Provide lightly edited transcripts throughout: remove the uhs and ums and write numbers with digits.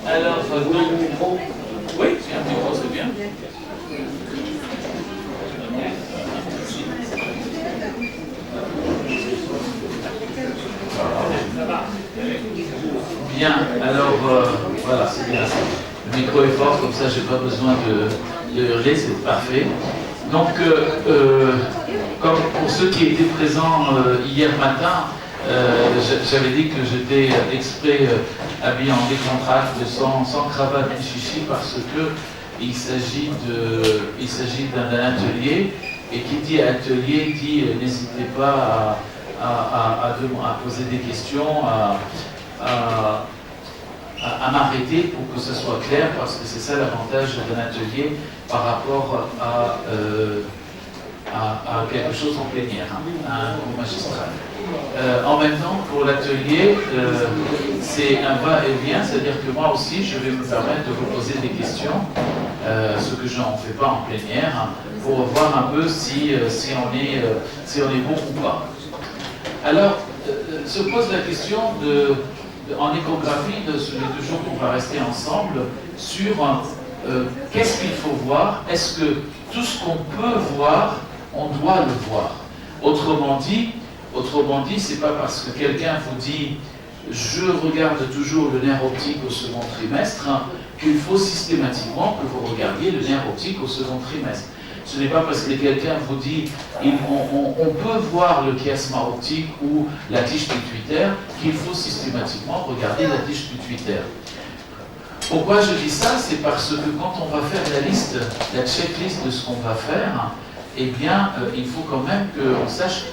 Alors, donc, oui, c'est un micro, c'est bien. Bien, alors voilà, c'est bien. Le micro est fort, comme ça j'ai pas besoin de hurler, c'est parfait. Donc, comme pour ceux qui étaient présents hier matin, j'avais dit que j'étais exprès habillé en décontracté, sans cravate ni chichi, parce que il s'agit d'un atelier, et qui dit atelier dit n'hésitez pas à poser des questions, à m'arrêter pour que ce soit clair, parce que c'est ça l'avantage d'un atelier par rapport à quelque chose en plénière, à un cours magistral. En même temps, pour l'atelier, c'est un va-et-vient, c'est-à-dire que moi aussi, je vais me permettre de vous poser des questions, ce que je n'en fais pas en plénière, pour voir un peu si on est bon ou pas. Alors, se pose la question en échographie, de les 2 jours qu'on va rester ensemble, sur qu'est-ce qu'il faut voir. Est-ce que tout ce qu'on peut voir, on doit le voir? Autrement dit, c'est pas parce que quelqu'un vous dit je regarde toujours le nerf optique au second trimestre qu'il faut systématiquement que vous regardiez le nerf optique au second trimestre. Ce n'est pas parce que quelqu'un vous dit on peut voir le chiasma optique ou la tige pituitaire qu'il faut systématiquement regarder la tige pituitaire. Pourquoi je dis ça? C'est parce que quand on va faire la checklist de ce qu'on va faire, eh bien, il faut quand même qu'on sache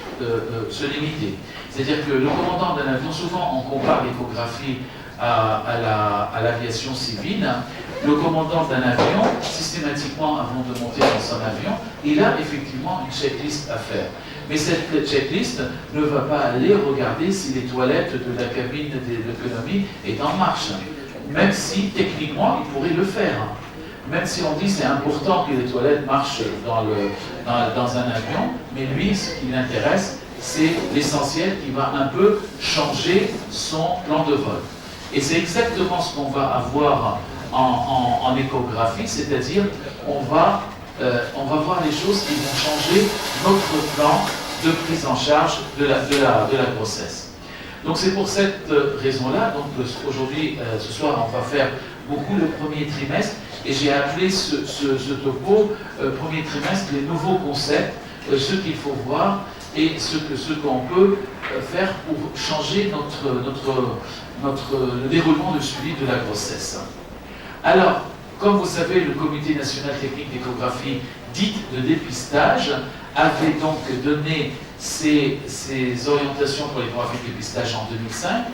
se limiter. C'est-à-dire que le commandant d'un avion, souvent on compare l'échographie à l'aviation civile. Le commandant d'un avion, systématiquement avant de monter dans son avion, il a effectivement une checklist à faire. Mais cette checklist ne va pas aller regarder si les toilettes de la cabine de l'économie est en marche. Même si techniquement il pourrait le faire. Même si on dit c'est important que les toilettes marchent dans un avion, mais lui, ce qui l'intéresse, c'est l'essentiel qui va un peu changer son plan de vol. Et c'est exactement ce qu'on va avoir en échographie, c'est-à-dire on va voir les choses qui vont changer notre plan de prise en charge de la grossesse. Donc c'est pour cette raison-là, donc aujourd'hui, ce soir, on va faire beaucoup le premier trimestre, et j'ai appelé ce topo premier trimestre les nouveaux concepts, ce qu'il faut voir et ce qu'on peut faire pour changer le déroulement de suivi de la grossesse. Alors, comme vous savez, le Comité national technique d'échographie dite de dépistage avait donc donné ses orientations pour l'échographie de dépistage en 2005.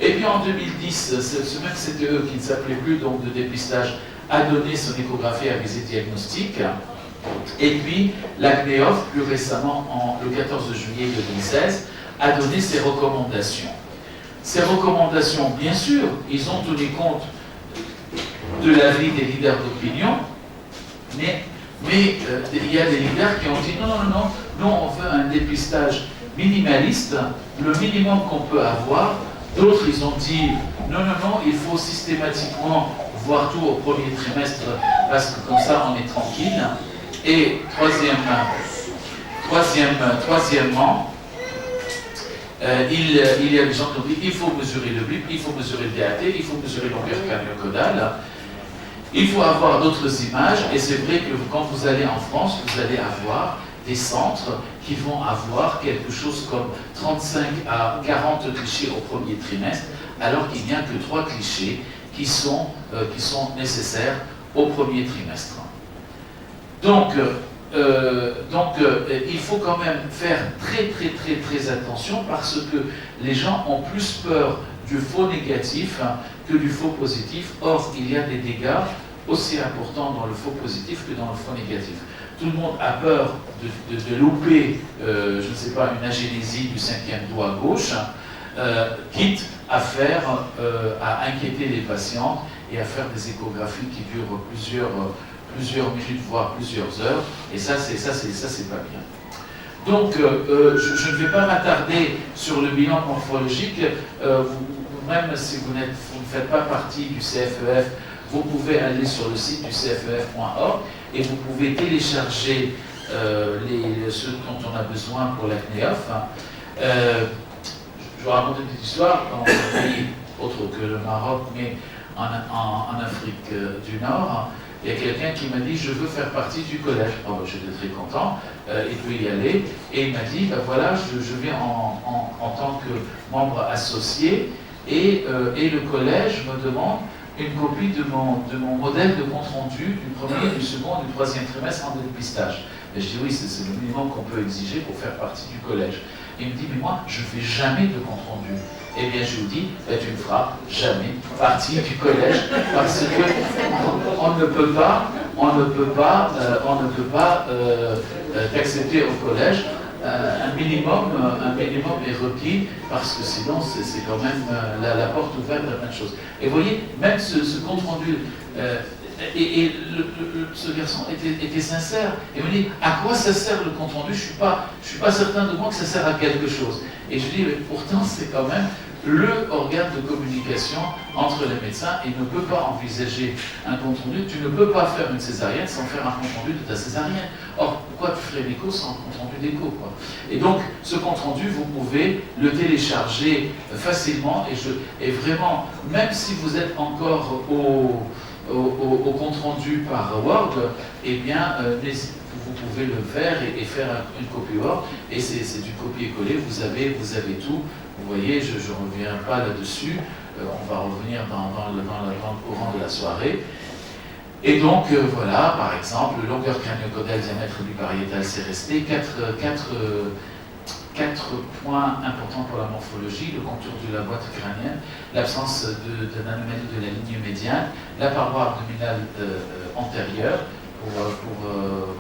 Et puis en 2010, ce même CTE qui ne s'appelait plus donc de dépistage a donné son échographie à visée diagnostique. Et puis l'ACNEOF, plus récemment, le 14 juillet 2016, a donné ses recommandations. Ces recommandations, bien sûr, ils ont tenu compte de l'avis des leaders d'opinion, mais il y a des leaders qui ont dit non, nous on veut un dépistage minimaliste, le minimum qu'on peut avoir. D'autres, ils ont dit non, il faut systématiquement voir tout au premier trimestre parce que comme ça on est tranquille. Et troisièmement, il y a des gens qui ont dit il faut mesurer le BIP, il faut mesurer le DAT, il faut mesurer l'ampleur cardio-caudale, il faut avoir d'autres images, et c'est vrai que quand vous allez en France, vous allez avoir des centres qui vont avoir quelque chose comme 35 à 40 clichés au premier trimestre, alors qu'il n'y a que 3 clichés qui sont nécessaires au premier trimestre. Donc, il faut quand même faire très attention, parce que les gens ont plus peur du faux négatif que du faux positif. Or, il y a des dégâts aussi importants dans le faux positif que dans le faux négatif. Tout le monde a peur de louper, je ne sais pas, une agénésie du 5e doigt gauche, quitte à inquiéter les patients et à faire des échographies qui durent plusieurs minutes, voire plusieurs heures, et ça c'est pas bien. Donc, je ne vais pas m'attarder sur le bilan morphologique. même si vous ne faites pas partie du CFEF, vous pouvez aller sur le site du cfef.org et vous pouvez télécharger ceux dont on a besoin pour la CNEOF. Je vous raconte une petite histoire. Dans un pays autre que le Maroc, mais en Afrique du Nord, il y a quelqu'un qui m'a dit « je veux faire partie du collège ». Oh, j'étais très content, il peut y aller. Et il m'a dit « ben voilà, je viens en tant que membre associé et le collège me demande une copie de mon modèle de compte-rendu du premier, du second, du troisième trimestre en dépistage ». Et je dis « oui, c'est le minimum qu'on peut exiger pour faire partie du collège ». Et il me dit « mais moi, je ne fais jamais de compte-rendu ». Eh bien, je vous dis, tu ne feras jamais partie du collège parce que on ne peut pas t'accepter au collège. Un minimum est requis parce que sinon, c'est quand même la porte ouverte à plein de choses. Et vous voyez, même ce compte rendu. Ce garçon était sincère. Et me dit, à quoi ça sert le compte rendu? Je suis pas certain de moi que ça sert à quelque chose. Et je dis, mais pourtant, c'est quand même le organe de communication entre les médecins. Il ne peut pas envisager un compte rendu. Tu ne peux pas faire une césarienne sans faire un compte rendu de ta césarienne. Or, pourquoi tu ferais l'écho sans compte rendu d'écho, quoi? Et donc, ce compte rendu, vous pouvez le télécharger facilement. Et vraiment, même si vous êtes encore au compte rendu par Word, eh bien, vous pouvez le faire et faire une copie Word. Et c'est du copier-coller. Vous avez tout. Vous voyez, je ne reviens pas là-dessus. On va revenir dans le courant de la soirée. Et donc, voilà, par exemple, longueur crânio-caudale, diamètre du pariétal, c'est resté. Quatre points importants pour la morphologie: le contour de la boîte crânienne, l'absence d'anomalie de la ligne médiane, la paroi abdominale antérieure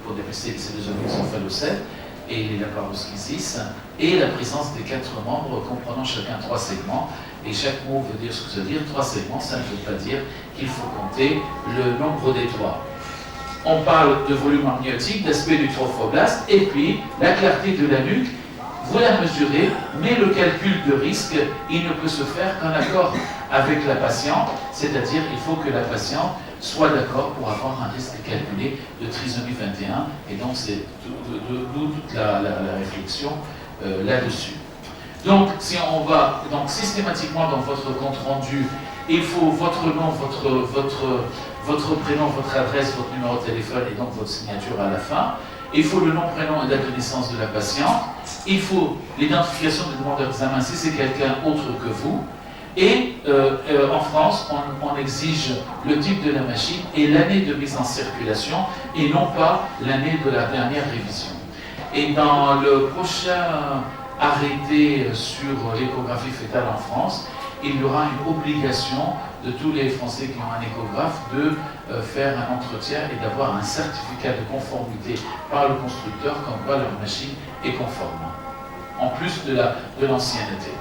pour dépister les cellules épiphalocètes et la paroschisis, et la présence des 4 membres comprenant chacun 3 segments. Et chaque mot veut dire ce que ça veut dire. 3 segments, ça ne veut pas dire qu'il faut compter le nombre des doigts. On parle de volume amniotique, d'aspect du trophoblaste, et puis la clarté de la nuque. Vous la mesurez, mais le calcul de risque, il ne peut se faire qu'en accord avec la patiente, c'est-à-dire il faut que la patiente soit d'accord pour avoir un risque calculé de trisomie 21, et donc c'est d'où toute la réflexion là-dessus. Donc, si on va systématiquement dans votre compte rendu, il faut votre nom, votre prénom, votre adresse, votre numéro de téléphone et donc votre signature à la fin. Il faut le nom, prénom et date de naissance de la patiente. Il faut l'identification du demandeur d'examen si c'est quelqu'un autre que vous. Et en France, on exige le type de la machine et l'année de mise en circulation et non pas l'année de la dernière révision. Et dans le prochain arrêté sur l'échographie fœtale en France, il y aura une obligation de tous les Français qui ont un échographe de faire un entretien et d'avoir un certificat de conformité par le constructeur comme quoi leur machine est conforme, en plus de l'ancienneté.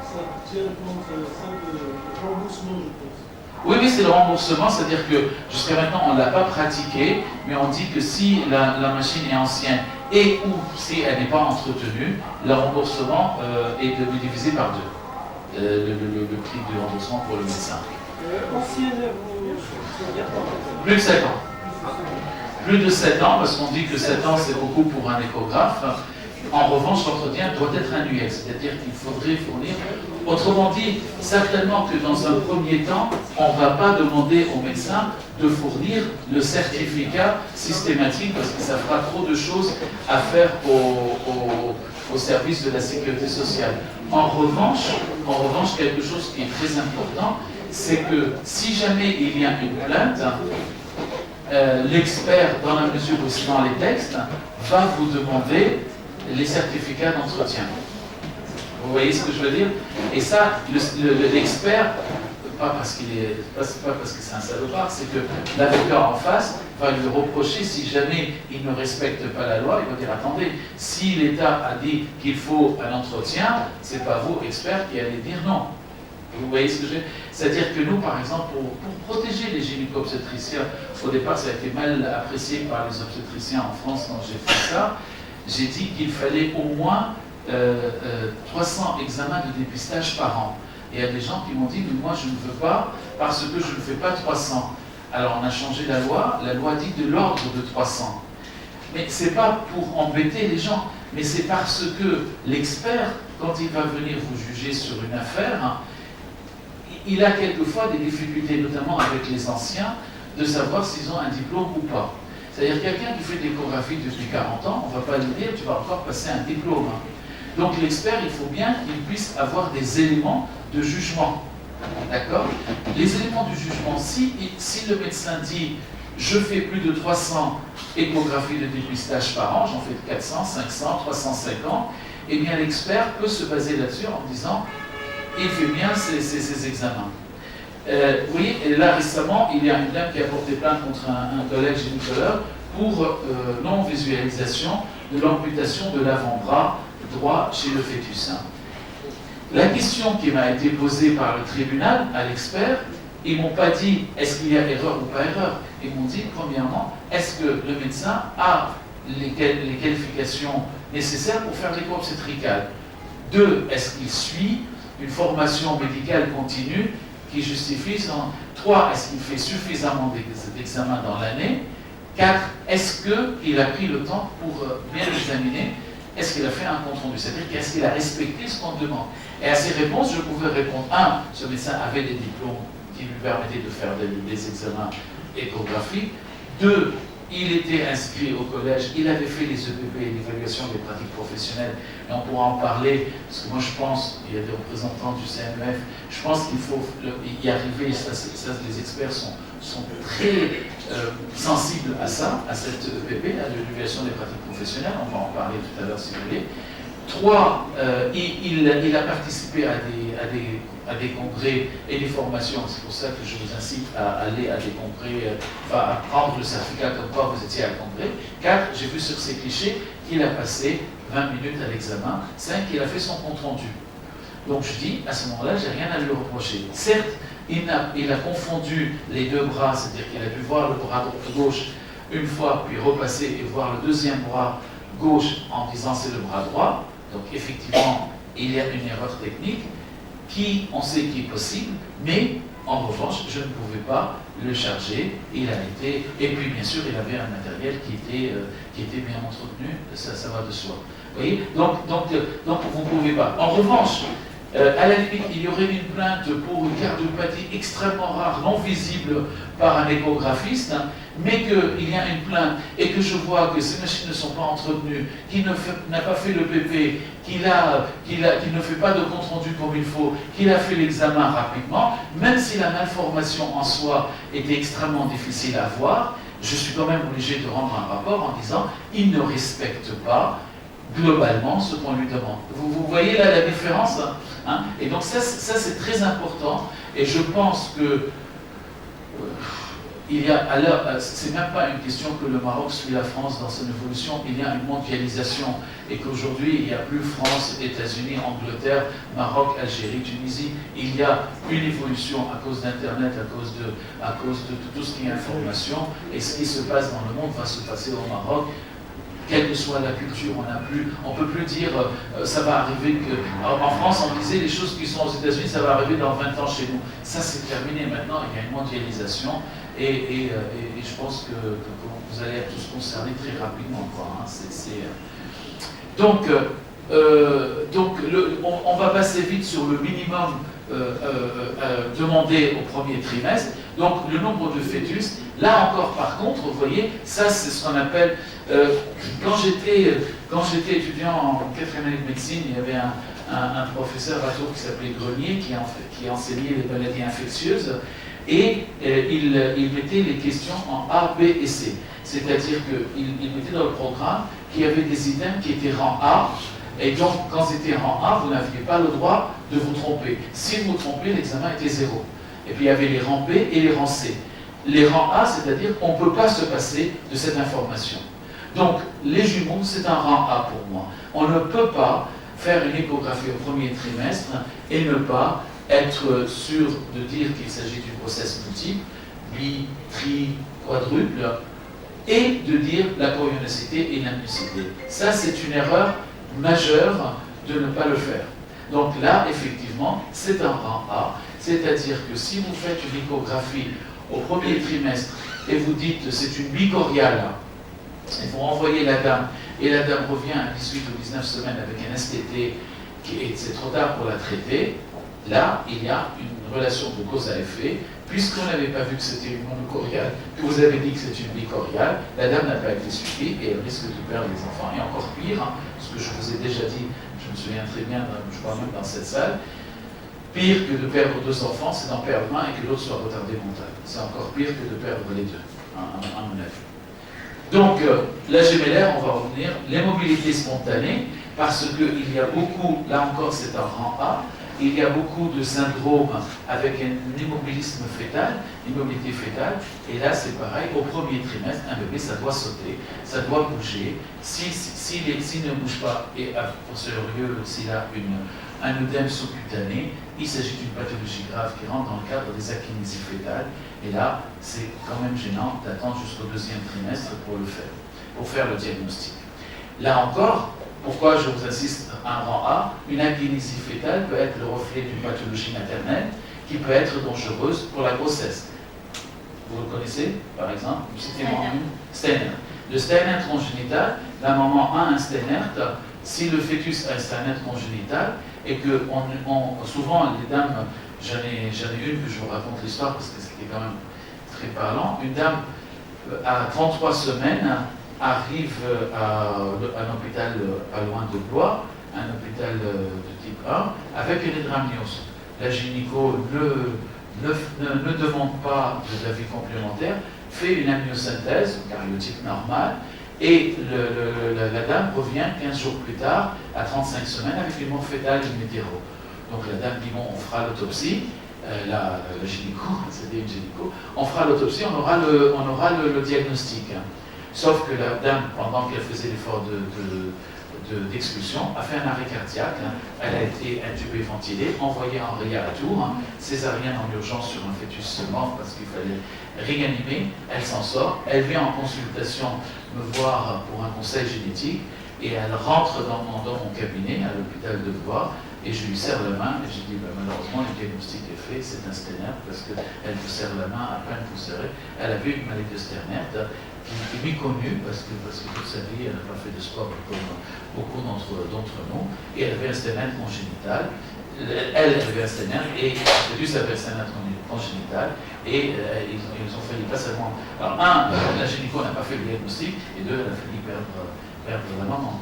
Ça tient compte de remboursement, je pense. Oui, c'est le remboursement, c'est-à-dire que jusqu'à maintenant on ne l'a pas pratiqué, mais on dit que si la machine est ancienne et ou si elle n'est pas entretenue, le remboursement est divisé par 2. Le prix du remboursement pour le médecin. Ancienne, vous dire Plus de 7 ans. Plus de 7 ans, parce qu'on dit que 7 ans c'est beaucoup pour un échographe. En revanche, l'entretien doit être annuel, c'est-à-dire qu'il faudrait fournir. Autrement dit, certainement que dans un premier temps, on ne va pas demander au médecin de fournir le certificat systématique parce que ça fera trop de choses à faire au service de la sécurité sociale. En revanche, quelque chose qui est très important, c'est que si jamais il y a une plainte, l'expert, dans la mesure où c'est dans les textes, va vous demander les certificats d'entretien. Vous voyez ce que je veux dire? Et ça, l'expert, pas parce que c'est un salopard, c'est que l'avocat en face va lui reprocher si jamais il ne respecte pas la loi, il va dire attendez, si l'État a dit qu'il faut un entretien, c'est pas vous, expert, qui allez dire non. Vous voyez ce que je veux dire? C'est-à-dire que nous, par exemple, pour protéger les gynéco-obstétriciens, au départ ça a été mal apprécié par les obstétriciens en France quand j'ai fait ça, j'ai dit qu'il fallait au moins 300 examens de dépistage par an. Et il y a des gens qui m'ont dit, mais moi je ne veux pas parce que je ne fais pas 300. Alors on a changé la loi dit de l'ordre de 300. Mais ce n'est pas pour embêter les gens, mais c'est parce que l'expert, quand il va venir vous juger sur une affaire, il a quelquefois des difficultés, notamment avec les anciens, de savoir s'ils ont un diplôme ou pas. C'est-à-dire quelqu'un qui fait de l'échographie depuis 40 ans, on ne va pas lui dire tu vas encore passer un diplôme. Donc l'expert, il faut bien qu'il puisse avoir des éléments de jugement. D'accord? Les éléments du jugement, si le médecin dit je fais plus de 300 échographies de dépistage par an, j'en fais 400, 500, 350, eh bien l'expert peut se baser là-dessus en disant il fait bien ses examens. Vous voyez, et là récemment, il y a une dame qui a porté plainte contre un collègue gynécologue pour non-visualisation de l'amputation de l'avant-bras droit chez le fœtus. La question qui m'a été posée par le tribunal à l'expert, ils ne m'ont pas dit est-ce qu'il y a erreur ou pas erreur. Ils m'ont dit, premièrement, est-ce que le médecin a les qualifications nécessaires pour faire l'écho obstétrical. 2, est-ce qu'il suit une formation médicale continue qui justifie son... 3, est-ce qu'il fait suffisamment d'examens dans l'année. 4, est-ce qu'il a pris le temps pour bien examiner? Est-ce qu'il a fait un compte rendu? C'est-à-dire qu'est-ce qu'il a respecté ce qu'on demande? Et à ces réponses, je pouvais répondre 1, ce médecin avait des diplômes qui lui permettaient de faire des examens échographiques. 2, il était inscrit au collège, il avait fait les EPP, l'évaluation des pratiques professionnelles, et on pourra en parler, parce que moi je pense, il y a des représentants du CNEF, je pense qu'il faut y arriver, ça, les experts sont très sensibles à ça, à cette EPP, à l'évaluation des pratiques professionnelles, on va en parler tout à l'heure si vous voulez. 3, il a participé à des congrès et des formations, c'est pour ça que je vous incite à aller à des congrès, à prendre le certificat comme quoi vous étiez à congrès. 4, j'ai vu sur ces clichés qu'il a passé 20 minutes à l'examen. 5, il a fait son compte rendu. Donc je dis, à ce moment-là, j'ai rien à lui reprocher. Certes, il a confondu les deux bras, c'est-à-dire qu'il a pu voir le bras gauche une fois, puis repasser et voir le deuxième bras gauche en disant c'est le bras droit. Donc effectivement, il y a une erreur technique qui, on sait qui est possible, mais en revanche, je ne pouvais pas le charger. Il a été, et puis bien sûr, il avait un matériel qui était bien entretenu, ça va de soi. Vous voyez, donc vous ne pouvez pas. En revanche, à la limite, il y aurait une plainte pour une cardiopathie extrêmement rare, non visible par un échographiste, mais qu'il y a une plainte et que je vois que ces machines ne sont pas entretenues, qu'il n'a pas fait le PP, qu'il ne fait pas de compte rendu comme il faut, qu'il a fait l'examen rapidement, même si la malformation en soi était extrêmement difficile à voir, je suis quand même obligé de rendre un rapport en disant il ne respecte pas globalement ce qu'on lui demande. Vous voyez là la différence, hein? Et donc ça c'est très important, et je pense que il y a, alors, c'est même pas une question que le Maroc suit la France dans son évolution, il y a une mondialisation, et qu'aujourd'hui il n'y a plus France, États-Unis, Angleterre, Maroc, Algérie, Tunisie, il y a une évolution à cause d'Internet, à cause de tout ce qui est information, et ce qui se passe dans le monde va se passer au Maroc. Quelle que soit la culture, on ne peut plus dire ça va arriver que. Alors, en France, on disait les choses qui sont aux États-Unis, ça va arriver dans 20 ans chez nous. Ça, c'est terminé maintenant, il y a une mondialisation, et je pense que vous allez être tous concernés très rapidement. Quoi, hein. On va passer vite sur le minimum demandé au premier trimestre. Donc, le nombre de fœtus, là encore, par contre, vous voyez, ça, c'est ce qu'on appelle. Quand j'étais étudiant en 4e année de médecine, il y avait un professeur à Tours qui s'appelait Grenier, qui enseignait les maladies infectieuses, et il mettait les questions en A, B et C. C'est-à-dire qu'il mettait dans le programme qu'il y avait des items qui étaient rang A, et donc quand c'était rang A, vous n'aviez pas le droit de vous tromper. Si vous vous trompez, l'examen était 0. Et puis il y avait les rangs B et les rangs C. Les rangs A, c'est-à-dire qu'on ne peut pas se passer de cette information. Donc, les jumeaux, c'est un rang A pour moi. On ne peut pas faire une échographie au premier trimestre et ne pas être sûr de dire qu'il s'agit d'une grossesse multiple, bi, tri, quadruple, et de dire la chorionicité et l'immunicité. Ça, c'est une erreur majeure de ne pas le faire. Donc là, effectivement, c'est un rang A, c'est-à-dire que si vous faites une échographie au premier trimestre et vous dites c'est une bicoriale, et vous renvoyez la dame, et la dame revient à 18 ou 19 semaines avec un STT, et c'est trop tard pour la traiter, là, il y a une relation de cause à effet, puisqu'on n'avait pas vu que c'était une monocoriale, que vous avez dit que c'est une bicoriale, la dame n'a pas été suivie et elle risque de perdre les enfants. Et encore pire, ce que je vous ai déjà dit, je me souviens très bien, je crois même dans cette salle, pire que de perdre 2 enfants, c'est d'en perdre un et que l'autre soit retardé mental. C'est encore pire que de perdre les deux, à mon avis. Donc, la gémellaire, on va revenir, l'immobilité spontanée, parce qu'il y a beaucoup, là encore c'est un rang A, il y a beaucoup de syndromes avec un immobilisme fœtal, immobilité fœtale, et là c'est pareil, au premier trimestre, un bébé ça doit sauter, ça doit bouger, s'il ne bouge pas, et pour sérieux, s'il a un œdème sous-cutané, il s'agit d'une pathologie grave qui rentre dans le cadre des akinésies fœtales, et là c'est quand même gênant d'attendre jusqu'au 2e trimestre pour le faire, pour faire le diagnostic. Là encore, pourquoi je vous insiste un rang A, une akinésie fœtale peut être le reflet d'une pathologie maternelle qui peut être dangereuse pour la grossesse. Vous le connaissez, par exemple, citez-moi une. Steinert. Le Steinert congénital, la maman a un Steinert, si le fœtus a un Steinert congénital, et que souvent les dames, j'en ai une que je vous raconte l'histoire parce que c'était quand même très parlant, une dame à 33 semaines arrive à un hôpital pas loin de Blois, un hôpital de type 1, avec une hydramniose. La gynéco ne demande pas d'avis complémentaire, fait une amniosynthèse, cariotype normal, et la dame revient 15 jours plus tard, à 35 semaines, avec une mort fétale in utero. Donc la dame dit, bon, on fera l'autopsie, la gynéco, c'était une gynéco, on fera l'autopsie, on aura le diagnostic. Sauf que la dame, pendant qu'elle faisait l'effort d'expulsion, a fait un arrêt cardiaque. Elle a été intubée, ventilée, envoyée en réa à Tours, césarienne en urgence sur un fœtus mort parce qu'il fallait réanimer. Elle s'en sort. Elle vient en consultation me voir pour un conseil génétique et elle rentre dans mon cabinet à l'hôpital de Blois et je lui serre la main et je dis malheureusement le diagnostic est fait, c'est un Steinert parce qu'elle vous serre la main, à peine vous serrez. Elle avait une maladie de Steinert qui est méconnue parce que toute sa vie elle n'a pas fait de sport comme beaucoup d'entre nous et elle avait un Steinert congénital. Elle avait un Steinert et le fœtus avait un Steinert congénital et ils ont failli pas seulement. Alors la gynéco n'a pas fait le diagnostic et 2, elle a failli perdre la maman.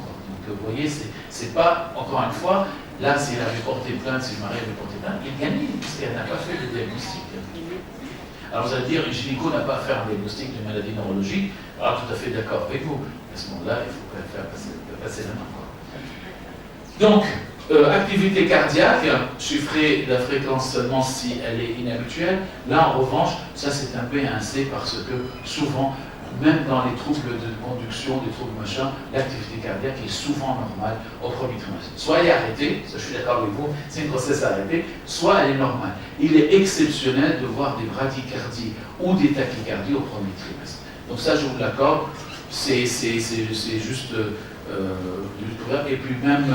Donc vous voyez, c'est pas, encore une fois, là si elle avait porté plainte, si le mari avait porté plainte, il gagnait puisqu'elle n'a pas fait le diagnostic. Alors vous allez dire, une gynéco n'a pas à faire un diagnostic de maladie neurologique, alors tout à fait d'accord avec vous. À ce moment-là, il faut quand même faire passer la main. Donc, activité cardiaque, chiffrer la fréquence seulement si elle est inhabituelle. Là, en revanche, ça c'est un B et un C parce que souvent, même dans les troubles de conduction, des troubles machin, l'activité cardiaque est souvent normale au premier trimestre. Soit elle est arrêtée, ça je suis d'accord avec vous, c'est une grossesse arrêtée, soit elle est normale. Il est exceptionnel de voir des bradycardies ou des tachycardies au premier trimestre. Donc ça, je vous l'accorde, c'est juste et puis même,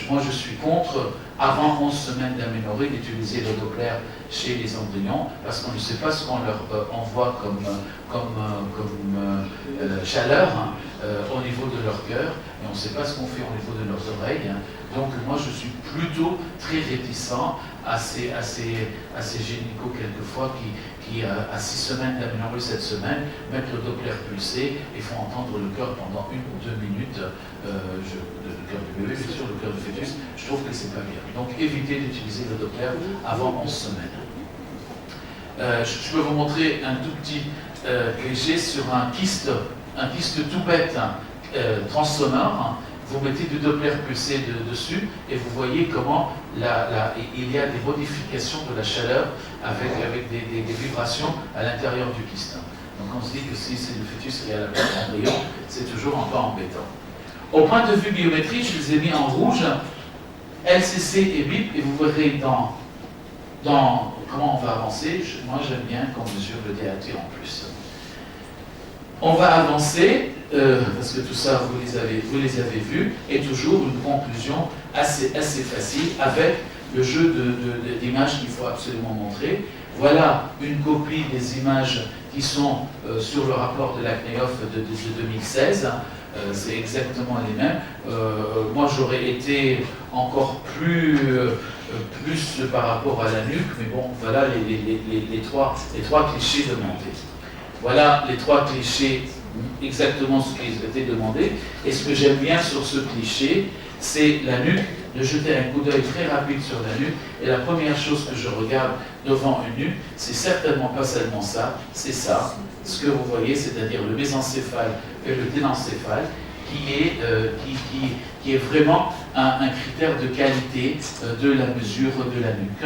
moi je suis contre, avant 11 semaines d'aménorrhée, d'utiliser le Doppler chez les embryons, parce qu'on ne sait pas ce qu'on leur envoie comme chaleur au niveau de leur cœur, et on ne sait pas ce qu'on fait au niveau de leurs oreilles. Donc moi je suis plutôt très réticent à ces gynécos quelquefois qui à 6 semaines d'aménorrhée cette semaine, mettent le Doppler pulsé et font entendre le cœur pendant 1 ou 2 minutes, le cœur du bébé, bien sûr, le cœur du fœtus, je trouve que c'est pas bien. Donc évitez d'utiliser le Doppler avant 11 semaines. Je peux vous montrer un tout petit cliché sur un kyste tout bête, transsonore. Vous mettez du Doppler pulsé dessus et vous voyez comment il y a des modifications de la chaleur avec des vibrations à l'intérieur du kyste. Donc on se dit que si c'est le fœtus qui est à la place de l'embryon, c'est toujours un peu embêtant. Au point de vue biométrie, je les ai mis en rouge, LCC et BIP, et vous verrez dans comment on va avancer. Moi j'aime bien qu'on mesure le DAT en plus. On va avancer, parce que tout ça, vous les avez vus, et toujours une conclusion assez facile avec le jeu d'images qu'il faut absolument montrer. Voilà une copie des images qui sont sur le rapport de la CNEOF de 2016. C'est exactement les mêmes. Moi, j'aurais été encore plus par rapport à la nuque, mais bon, voilà les trois clichés demandés. Voilà les trois clichés, exactement ce qui était demandé. Et ce que j'aime bien sur ce cliché, c'est la nuque, de jeter un coup d'œil très rapide sur la nuque. Et la première chose que je regarde devant une nuque, c'est certainement pas seulement ça, c'est ça, ce que vous voyez, c'est-à-dire le mésencéphale et le télencéphale, qui est vraiment un critère de qualité de la mesure de la nuque.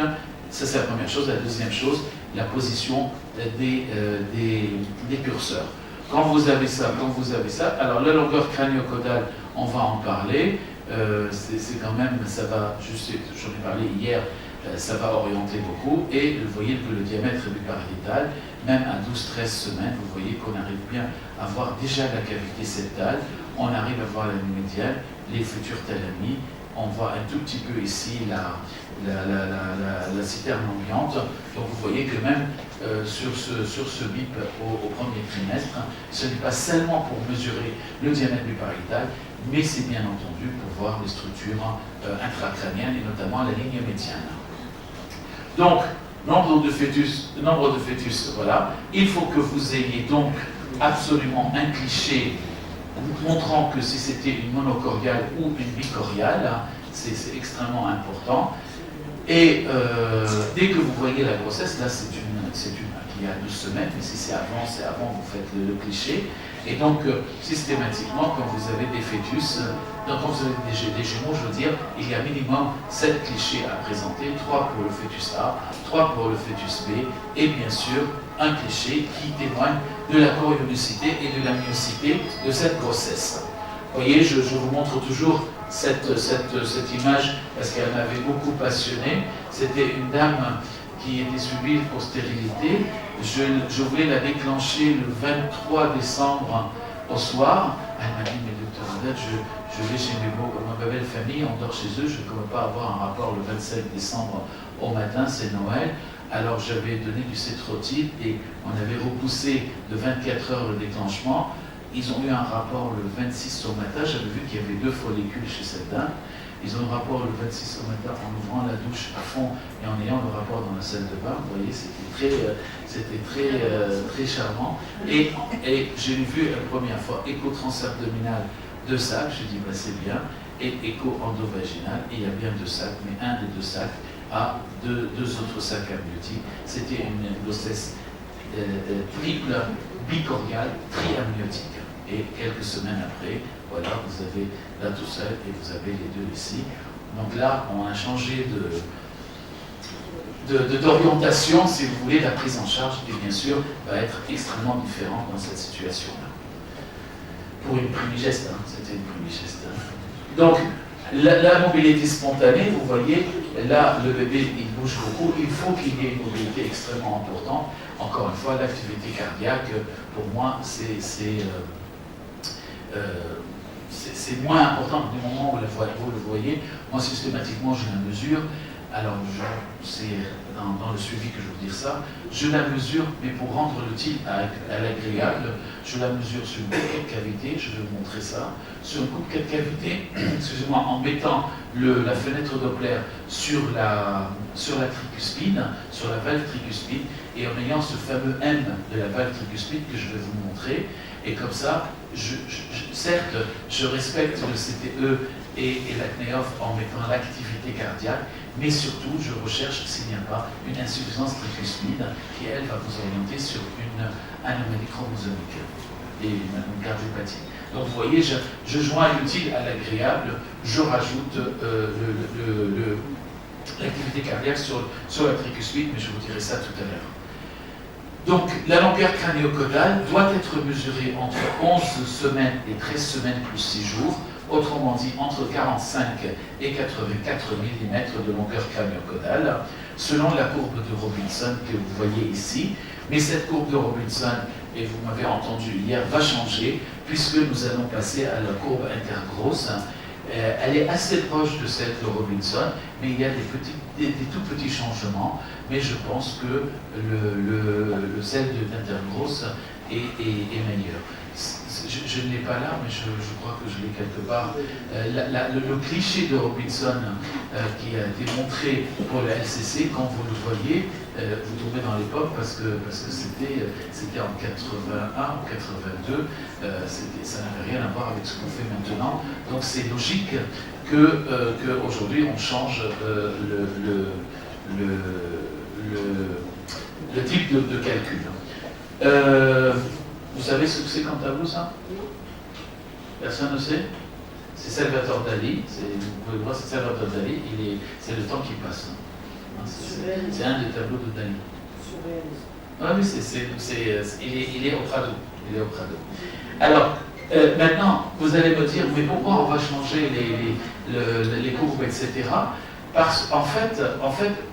Ça, c'est la première chose. La deuxième chose, la position des curseurs. Quand vous avez ça, alors la longueur crânio-caudale, on va en parler. C'est quand même, ça va, j'en ai parlé hier, ça va orienter beaucoup. Et vous voyez que le diamètre bucco-pariétal, même à 12-13 semaines, vous voyez qu'on arrive bien à voir déjà la cavité septale, on arrive à voir la nuque médiane, les futurs thalamies. On voit un tout petit peu ici la citerne ambiante. Donc vous voyez que même sur ce BIP au premier trimestre, ce n'est pas seulement pour mesurer le diamètre bucco-pariétal, mais c'est bien entendu pour voir les structures intracrâniennes et notamment la ligne médiane. Donc, nombre de fœtus, voilà. Il faut que vous ayez donc absolument un cliché montrant que si c'était une monocoriale ou une bicoriale, c'est extrêmement important. Et dès que vous voyez la grossesse, là c'est une qui a 12 semaines, mais si c'est avant, vous faites le cliché. Et donc, systématiquement, quand vous avez des fœtus, donc quand vous avez des jumeaux, je veux dire, il y a minimum 7 clichés à présenter, 3 pour le fœtus A, 3 pour le fœtus B, et bien sûr, un cliché qui témoigne de la chorionicité et de la myocité de cette grossesse. Vous voyez, je vous montre toujours cette image parce qu'elle m'avait beaucoup passionné. C'était une dame qui était suivie pour stérilité. Je voulais la déclencher le 23 décembre au soir. Elle m'a dit, mais docteur Andette, je vais chez ma belle famille, on dort chez eux, je ne peux pas avoir un rapport le 27 décembre au matin, c'est Noël. Alors j'avais donné du cétrotide et on avait repoussé de 24 heures le déclenchement. Ils ont eu un rapport le 26 au matin, j'avais vu qu'il y avait 2 follicules chez cette dame. Ils ont eu un rapport le 26 au matin en ouvrant la douche à fond et en ayant le rapport dans la salle de bain. Vous voyez, c'était très charmant. Et j'ai vu la première fois écho transabdominal 2 sacs, j'ai dit bah, c'est bien, et écho endovaginal, et il y a bien 2 sacs, mais un des 2 sacs a 2 autres sacs amniotiques. C'était une grossesse triple, bicoriale, triamniotique. Et quelques semaines après, voilà, vous avez là tout seul et vous avez les 2 ici. Donc là, on a changé d'orientation, si vous voulez, la prise en charge, et bien sûr, va être extrêmement différente dans cette situation-là. Pour une primigeste, c'était une primigeste. Donc, la mobilité spontanée, vous voyez, là, le bébé, il bouge beaucoup, il faut qu'il y ait une mobilité extrêmement importante. Encore une fois, l'activité cardiaque, pour moi, c'est moins important du moment où vous le voyez. Moi, systématiquement, je la mesure. Alors, c'est dans le suivi que je veux dire ça. Je la mesure, mais pour rendre l'outil à l'agréable, je la mesure sur une coupe de cavité. Je vais vous montrer ça. Sur une coupe de cavité, excusez-moi, en mettant la fenêtre Doppler sur la tricuspide, sur la valve tricuspide, et en ayant ce fameux M de la valve tricuspide que je vais vous montrer. Et comme ça, certes, je respecte le CTE et la CNEOF en mettant l'activité cardiaque, mais surtout, je recherche s'il n'y a pas une insuffisance tricuspide qui, elle, va vous orienter sur une anomalie chromosomique et une cardiopathie. Donc, vous voyez, je joins l'utile à l'agréable, je rajoute l'activité cardiaque sur la tricuspide, mais je vous dirai ça tout à l'heure. Donc, la longueur crânio-caudale doit être mesurée entre 11 semaines et 13 semaines plus 6 jours, autrement dit entre 45 et 84 mm de longueur crânio-caudale. selon la courbe de Robinson que vous voyez ici. Mais cette courbe de Robinson, et vous m'avez entendu hier, va changer puisque nous allons passer à la courbe intergrosse. Elle est assez proche de celle de Robinson, mais il y a des tout petits changements. Mais je pense que celle d'intergrosse est meilleure. Je ne l'ai pas là, mais je crois que je l'ai quelque part. Le cliché de Robinson qui a été montré pour la LCC, quand vous le voyez, vous tombez dans les pommes parce que c'était en 81 ou 82, ça n'avait rien à voir avec ce qu'on fait maintenant. Donc c'est logique qu'aujourd'hui on change le type de calcul. Vous savez ce que c'est comme tableau, ça? Personne ne sait? C'est Salvatore Dali. Vous pouvez voir, c'est Salvatore Dali. C'est le temps qui passe. C'est un des tableaux de Dali. Ah oui, il est au Prado. Il est au Prado. Alors, maintenant, vous allez me dire, mais pourquoi on va changer les courbes, etc. Parce qu'en fait,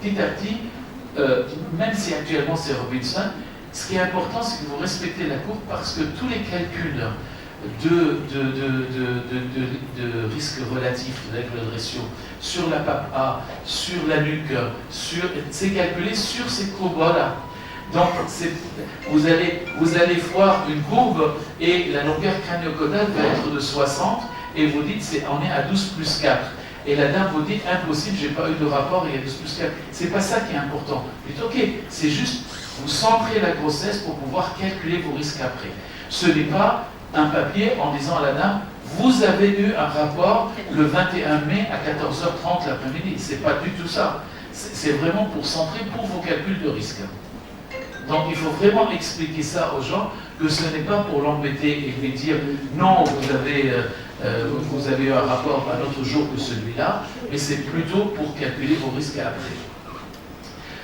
petit à petit, même si actuellement c'est Robinson, ce qui est important, c'est que vous respectez la courbe parce que tous les calculs de risque relatif, de ratio, sur la pape A, sur la nuque, c'est calculé sur ces courbes-là. Donc, vous allez voir une courbe et la longueur crânio-caudale va être de 60 et vous dites, on est à 12 plus 4. Et la dame vous dit, impossible, j'ai pas eu de rapport, il y a 12 plus 4. C'est pas ça qui est important. Vous dites, ok, c'est juste, vous centrez la grossesse pour pouvoir calculer vos risques après. Ce n'est pas un papier en disant à la dame, vous avez eu un rapport le 21 mai à 14h30 l'après-midi. C'est pas du tout ça. C'est vraiment pour centrer pour vos calculs de risque. Donc il faut vraiment expliquer ça aux gens, que ce n'est pas pour l'embêter et lui dire non, vous avez eu un rapport un autre jour que celui-là, mais c'est plutôt pour calculer vos risques après.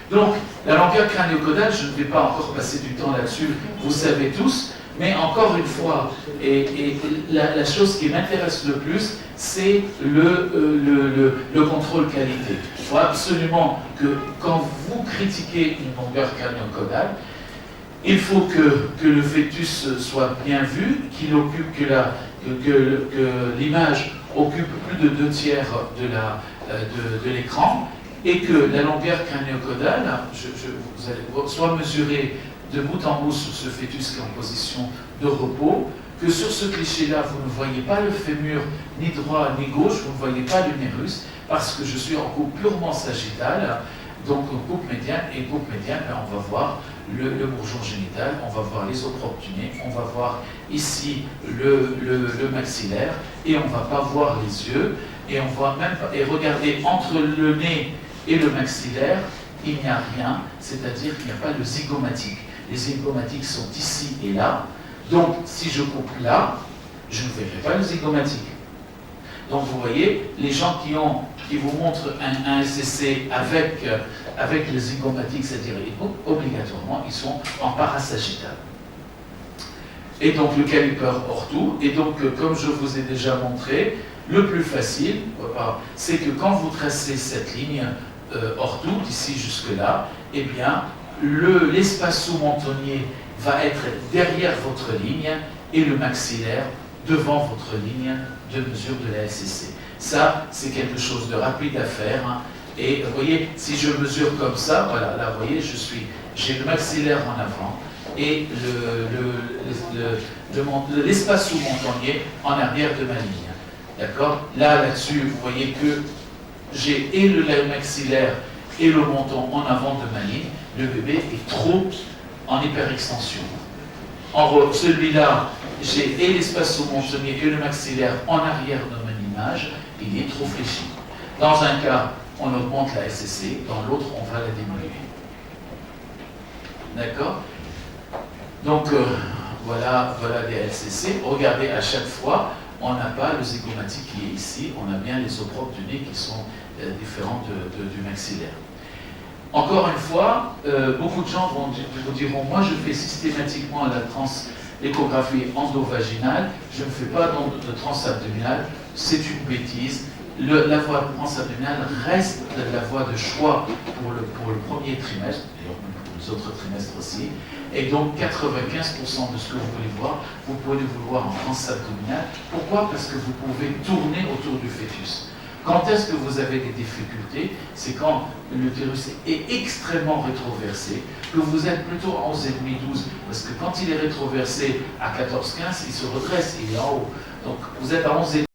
Donc la longueur crânio-caudale, je ne vais pas encore passer du temps là-dessus, vous savez tous, mais encore une fois, et la chose qui m'intéresse le plus, c'est le contrôle qualité. Il faut absolument que quand vous critiquez une longueur crânio-caudale, il faut que le fœtus soit bien vu, qu'il occupe, que l'image occupe plus de 2/3 de l'écran, et que la longueur crânio-caudale, vous allez soit mesurer de bout en bout sur ce fœtus qui est en position de repos, que sur ce cliché-là, vous ne voyez pas le fémur ni droit ni gauche, vous ne voyez pas l'humérus, parce que je suis en coupe purement sagittale, donc coupe médiane, et coupe médiane, on va voir le bourgeon génital, on va voir les opropes du nez, on va voir ici le maxillaire, et on ne va pas voir les yeux, et on voit même pas, et regardez, entre le nez et le maxillaire, il n'y a rien, c'est-à-dire qu'il n'y a pas de zygomatique. Les zygomatiques sont ici et là, donc si je coupe là, je ne verrai pas le zygomatique. Donc vous voyez, les gens qui vous montrent un SCC avec le zygomatique, c'est-à-dire obligatoirement, ils sont en parasagittal. Et donc le caliper ortho, et donc comme je vous ai déjà montré, le plus facile, c'est que quand vous tracez cette ligne ortho, d'ici jusque-là, eh bien, l'espace sous-mentonnier va être derrière votre ligne et le maxillaire devant votre ligne de mesure de la LCC. Ça, c'est quelque chose de rapide à faire. Hein. Et vous voyez, si je mesure comme ça, voilà, là, vous voyez, j'ai le maxillaire en avant et l'espace sous-mentonnier en arrière de ma ligne. D'accord? Là-dessus, vous voyez que j'ai et le maxillaire et le menton en avant de ma ligne. Le bébé est trop en hyperextension. En celui-là, j'ai et l'espace sous-mentonnier et le maxillaire en arrière de mon image, il est trop fléchi. Dans un cas, on augmente la SCC, dans l'autre, on va la diminuer. D'accord? Donc, voilà des LCC. Regardez, à chaque fois, on n'a pas le zygomatique qui est ici, on a bien les opropes du nez qui sont différentes du maxillaire. Encore une fois, beaucoup de gens vous diront, moi je fais systématiquement l'échographie endovaginale, je ne fais pas de transabdominale, c'est une bêtise. la voie panse abdominale reste la voie de choix pour le premier trimestre, et pour les autres trimestres aussi. Et donc 95% de ce que vous voulez voir, vous pouvez le voir en panse abdominale. Pourquoi? Parce que vous pouvez tourner autour du fœtus. Quand est-ce que vous avez des difficultés? C'est quand l'utérus est extrêmement rétroversé, que vous êtes plutôt à 11,5-12, parce que quand il est rétroversé à 14-15, il se redresse, il est en haut. Donc vous êtes à 11,5.